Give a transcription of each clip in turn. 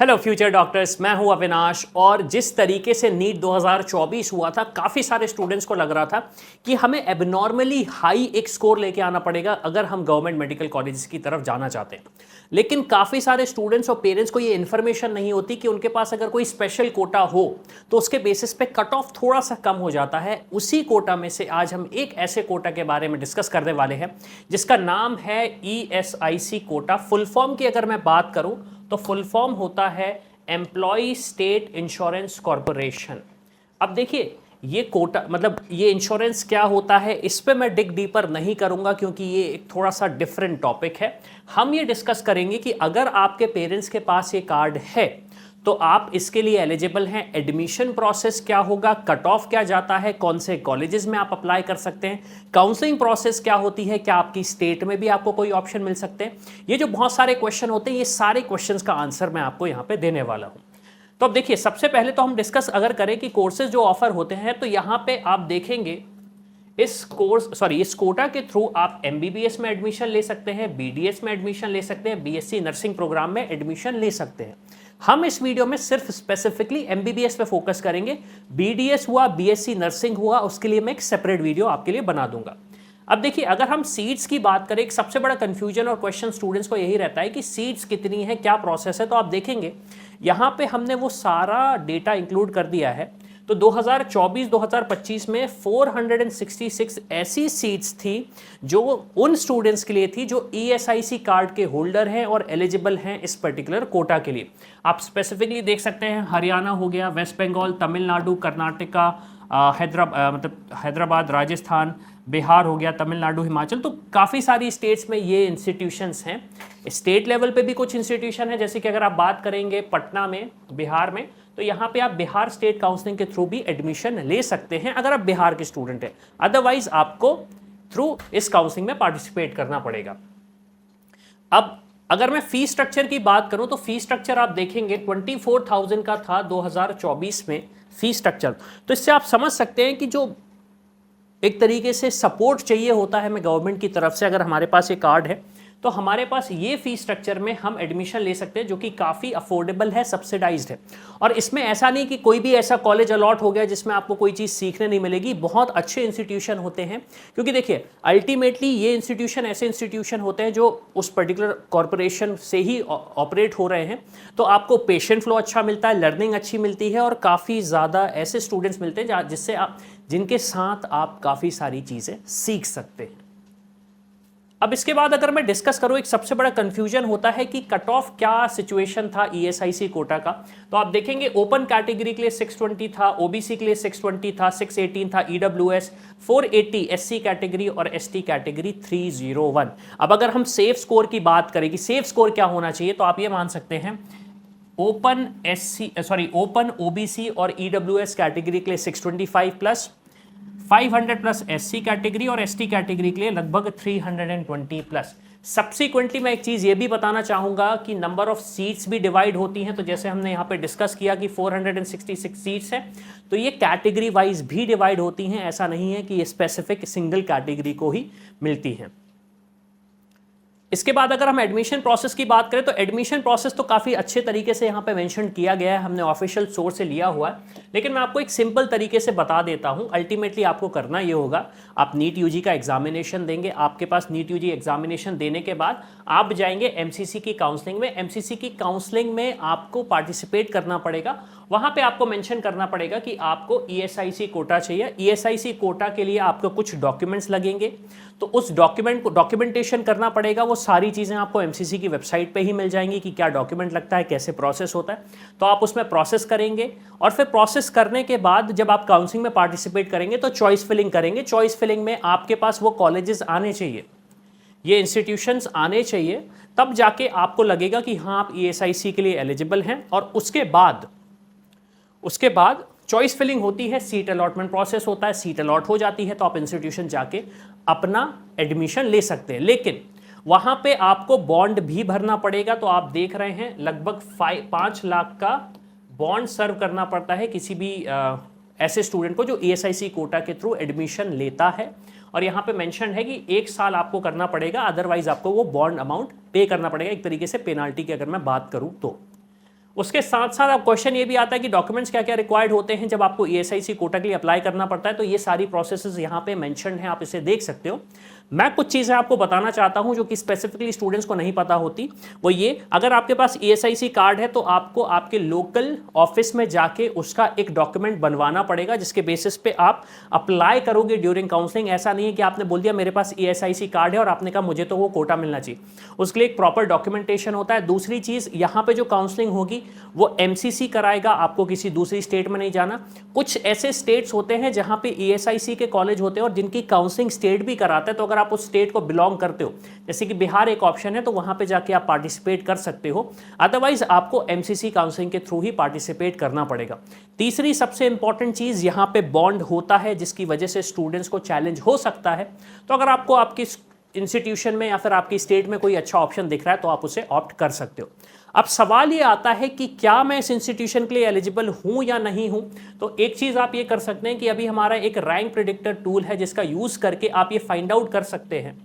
Hello future doctors, मैं हूं अविनाश। और जिस तरीके से नीट 2024 हुआ था, काफ़ी सारे स्टूडेंट्स को लग रहा था कि हमें एबनॉर्मली हाई एक स्कोर लेके आना पड़ेगा अगर हम गवर्नमेंट मेडिकल कॉलेजेस की तरफ जाना चाहते हैं। लेकिन काफ़ी सारे स्टूडेंट्स और पेरेंट्स को ये इन्फॉर्मेशन नहीं होती कि उनके पास अगर कोई स्पेशल कोटा हो तो उसके बेसिस पे कट ऑफ थोड़ा सा कम हो जाता है। उसी कोटा में से आज हम एक ऐसे कोटा के बारे में डिस्कस करने वाले हैं जिसका नाम है ESIC कोटा। फुल फॉर्म की अगर मैं बात करूं तो फुल फॉर्म होता है एम्प्लॉय स्टेट इंश्योरेंस कॉरपोरेशन। अब देखिए, ये कोटा मतलब ये इंश्योरेंस क्या होता है, इस पे मैं डिग डीपर नहीं करूंगा क्योंकि ये एक थोड़ा सा डिफरेंट टॉपिक है। हम ये डिस्कस करेंगे कि अगर आपके पेरेंट्स के पास ये कार्ड है तो आप इसके लिए एलिजिबल हैं। एडमिशन प्रोसेस क्या होगा, कट ऑफ क्या जाता है, कौन से कॉलेजेस में आप अप्लाई कर सकते हैं, काउंसलिंग प्रोसेस क्या होती है, क्या आपकी स्टेट में भी आपको कोई ऑप्शन मिल सकते हैं। ये जो बहुत सारे क्वेश्चन होते हैं, ये सारे क्वेश्चंस का आंसर मैं आपको यहाँ पे देने वाला हूँ। तो अब देखिए, सबसे पहले तो हम डिस्कस अगर करें कि कोर्सेज जो ऑफर होते हैं, तो यहाँ पे आप देखेंगे इस कोटा के थ्रू आप MBBS में एडमिशन ले सकते हैं, BDS में एडमिशन ले सकते हैं, BSc नर्सिंग प्रोग्राम में एडमिशन ले सकते हैं। हम इस वीडियो में सिर्फ स्पेसिफिकली MBBS पे फोकस करेंगे। BDS हुआ, BSc नर्सिंग हुआ, उसके लिए मैं एक सेपरेट वीडियो आपके लिए बना दूंगा। अब देखिए, अगर हम सीट्स की बात करें, एक सबसे बड़ा कंफ्यूजन और क्वेश्चन स्टूडेंट्स को यही रहता है कि सीट्स कितनी है, क्या प्रोसेस है। तो आप देखेंगे यहाँ पे हमने वो सारा डेटा इंक्लूड कर दिया है। तो 2024-2025 में 466 ऐसी सीट्स थी जो उन स्टूडेंट्स के लिए थी जो ESIC कार्ड के होल्डर हैं और एलिजिबल हैं इस पर्टिकुलर कोटा के लिए। आप स्पेसिफिकली देख सकते हैं, हरियाणा हो गया, वेस्ट बंगाल, तमिलनाडु, कर्नाटका, हैदराबाद, राजस्थान, बिहार हो गया, तमिलनाडु, हिमाचल। तो काफ़ी सारी स्टेट्स में ये इंस्टीट्यूशंस हैं। स्टेट लेवल पे भी कुछ इंस्टीट्यूशन है, जैसे कि अगर आप बात करेंगे पटना में, बिहार में, तो यहाँ पे आप बिहार स्टेट काउंसलिंग के थ्रू भी एडमिशन ले सकते हैं अगर आप बिहार के स्टूडेंट हैं। अदरवाइज आपको थ्रू इस काउंसलिंग में पार्टिसिपेट करना पड़ेगा। अब अगर मैं फी स्ट्रक्चर की बात करूं तो फी स्ट्रक्चर आप देखेंगे 24,000 का था 2024 में फी स्ट्रक्चर। तो इससे आप समझ सकते हैं कि जो एक तरीके से सपोर्ट चाहिए होता है हमें गवर्नमेंट की तरफ से, अगर हमारे पास ये कार्ड है तो हमारे पास ये फी स्ट्रक्चर में हम एडमिशन ले सकते हैं, जो कि काफ़ी अफोर्डेबल है, सब्सिडाइज्ड है। और इसमें ऐसा नहीं कि कोई भी ऐसा कॉलेज अलॉट हो गया जिसमें आपको कोई चीज़ सीखने नहीं मिलेगी। बहुत अच्छे इंस्टीट्यूशन होते हैं, क्योंकि देखिए अल्टीमेटली ये इंस्टीट्यूशन ऐसे इंस्टीट्यूशन होते हैं जो उस पर्टिकुलर कॉरपोरेशन से ही ऑपरेट हो रहे हैं। तो आपको पेशेंट फ्लो अच्छा मिलता है, लर्निंग अच्छी मिलती है और काफ़ी ज़्यादा ऐसे स्टूडेंट्स मिलते हैं जिससे आप जिनके साथ आप काफ़ी सारी चीज़ें सीख सकते हैं। अब इसके बाद अगर मैं डिस्कस करूं, एक सबसे बड़ा कंफ्यूजन होता है कि कट ऑफ क्या सिचुएशन था ESIC कोटा का। तो आप देखेंगे ओपन कैटेगरी के लिए 620 था, OBC के लिए 620 था, 618 था EWS, 480 SC कैटेगरी और ST कैटेगरी 301। अब अगर हम सेफ स्कोर की बात करें कि सेफ स्कोर क्या होना चाहिए, तो आप ये मान सकते हैं ओपन OBC और EWS कैटेगरी के लिए 625 प्लस, 500 प्लस SC कैटेगरी और ST कैटेगरी के लिए लगभग 320 प्लस। सब्सिक्वेंटली मैं एक चीज़ ये भी बताना चाहूँगा कि नंबर ऑफ सीट्स भी डिवाइड होती हैं। तो जैसे हमने यहाँ पे डिस्कस किया कि 466 सीट्स हैं, तो ये कैटेगरी वाइज भी डिवाइड होती हैं। ऐसा नहीं है कि ये स्पेसिफिक सिंगल कैटेगरी को ही मिलती हैं। इसके बाद अगर हम एडमिशन प्रोसेस की बात करें तो एडमिशन प्रोसेस तो काफ़ी अच्छे तरीके से यहाँ पे मेंशन किया गया है, हमने ऑफिशियल सोर्स से लिया हुआ है। लेकिन मैं आपको एक सिंपल तरीके से बता देता हूँ। अल्टीमेटली आपको करना ये होगा, आप नीट यूजी का एग्जामिनेशन देंगे। आपके पास नीट यूजी एग्जामिनेशन देने के बाद आप जाएंगे MCC की काउंसलिंग में। MCC की काउंसलिंग में आपको पार्टिसिपेट करना पड़ेगा। वहाँ पे आपको मेंशन करना पड़ेगा कि आपको ESIC कोटा चाहिए। ESIC कोटा के लिए आपको कुछ डॉक्यूमेंट्स लगेंगे, तो उस डॉक्यूमेंट को डॉक्यूमेंटेशन करना पड़ेगा। वो सारी चीज़ें आपको MCC की वेबसाइट पे ही मिल जाएंगी कि क्या डॉक्यूमेंट लगता है, कैसे प्रोसेस होता है। तो आप उसमें प्रोसेस करेंगे और फिर प्रोसेस करने के बाद जब आप काउंसलिंग में पार्टिसिपेट करेंगे तो चॉइस फिलिंग करेंगे। चॉइस फिलिंग में आपके पास वो कॉलेजेस आने चाहिए, ये इंस्टीट्यूशंस आने चाहिए, तब जाके आपको लगेगा कि हाँ आप ESIC के लिए एलिजिबल हैं। और उसके बाद चॉइस फिलिंग होती है, सीट अलॉटमेंट प्रोसेस होता है, सीट अलॉट हो जाती है तो आप इंस्टीट्यूशन जाके अपना एडमिशन ले सकते हैं। लेकिन वहाँ पे आपको बॉन्ड भी भरना पड़ेगा। तो आप देख रहे हैं लगभग 5 लाख का बॉन्ड सर्व करना पड़ता है किसी भी ऐसे स्टूडेंट को जो ESIC कोटा के थ्रू एडमिशन लेता है। और यहाँ पे मेंशन है कि 1 साल आपको करना पड़ेगा, अदरवाइज आपको वो बॉन्ड अमाउंट पे करना पड़ेगा, एक तरीके से पेनाल्टी की अगर मैं बात करूँ तो। उसके साथ साथ अब क्वेश्चन ये भी आता है कि डॉक्यूमेंट्स क्या क्या रिक्वायर्ड होते हैं जब आपको ESIC कोटा के लिए अप्लाई करना पड़ता है। तो ये सारी प्रोसेसेस यहाँ पे मेंशन है, आप इसे देख सकते हो। मैं कुछ चीज़ें आपको बताना चाहता हूं जो कि स्पेसिफिकली स्टूडेंट्स को नहीं पता होती। वो ये, अगर आपके पास ESIC कार्ड है तो आपको आपके लोकल ऑफिस में जाके उसका एक डॉक्यूमेंट बनवाना पड़ेगा जिसके बेसिस पे आप अप्लाई करोगे ड्यूरिंग काउंसलिंग। ऐसा नहीं है कि आपने बोल दिया मेरे पास ESIC कार्ड है और आपने कहा मुझे तो वो कोटा मिलना चाहिए। उसके लिए एक प्रॉपर डॉक्यूमेंटेशन होता है। दूसरी चीज़, यहाँ पे जो काउंसलिंग होगी वो MCC कराएगा, आपको किसी दूसरी स्टेट में नहीं जाना। कुछ ऐसे स्टेट्स होते हैं जहाँ पे ESIC के कॉलेज होते हैं और जिनकी काउंसलिंग स्टेट भी कराता है। तो अगर आप उस स्टेट को बिलोंग करते हो, जैसे कि बिहार एक ऑप्शन है, तो वहां पे जाके आप पार्टिसिपेट कर सकते हो। अदरवाइज आपको MCC काउंसलिंग के थ्रू ही पार्टिसिपेट करना पड़ेगा। तीसरी सबसे इंपॉर्टेंट चीज, यहां पे बॉन्ड होता है जिसकी वजह से स्टूडेंट्स को चैलेंज हो सकता है। तो अगर आपको आपकी इंस्टीट्यूशन में या फिर आपकी स्टेट में कोई अच्छा ऑप्शन दिख रहा है तो आप उसे ऑप्ट कर सकते हो। अब सवाल ये आता है कि क्या मैं इस इंस्टीट्यूशन के लिए एलिजिबल हूं या नहीं हूं। तो एक चीज आप ये कर सकते हैं कि अभी हमारा एक रैंक प्रेडिक्टर टूल है जिसका यूज करके आप ये फाइंड आउट कर सकते हैं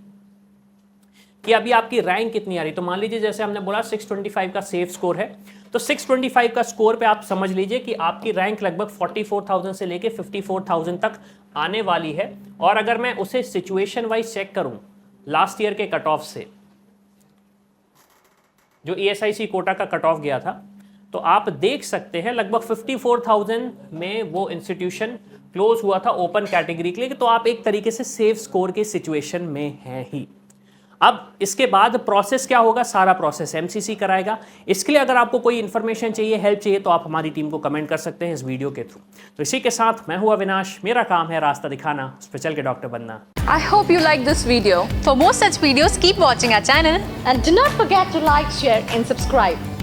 कि अभी आपकी रैंक कितनी आ रही। तो मान लीजिए जैसे हमने बोला 625 का सेफ स्कोर है, तो 625 का स्कोर पे आप समझ लीजिए कि आपकी रैंक लगभग 44,000 से लेके 54,000 तक आने वाली है। और अगर मैं उसे सिचुएशन वाइज चेक करूं लास्ट ईयर के कट ऑफ से, जो ESIC कोटा का कट ऑफ गया था, तो आप देख सकते हैं लगभग 54,000 में वो इंस्टीट्यूशन क्लोज हुआ था ओपन कैटेगरी के लिए। तो आप एक तरीके से सेफ स्कोर के सिचुएशन में हैं ही। अब इसके बाद प्रोसेस क्या होगा, सारा प्रोसेस MCC कराएगा। इसके लिए अगर आपको कोई इंफॉर्मेशन चाहिए, हेल्प चाहिए, तो आप हमारी टीम को कमेंट कर सकते हैं इस वीडियो के थ्रू। तो इसी के साथ मैं हूं अविनाश, मेरा काम है रास्ता दिखाना, उस पर चल के डॉक्टर बनना। I hope you like this video. For more such videos, keep watching our channel and do not forget to like, share and subscribe.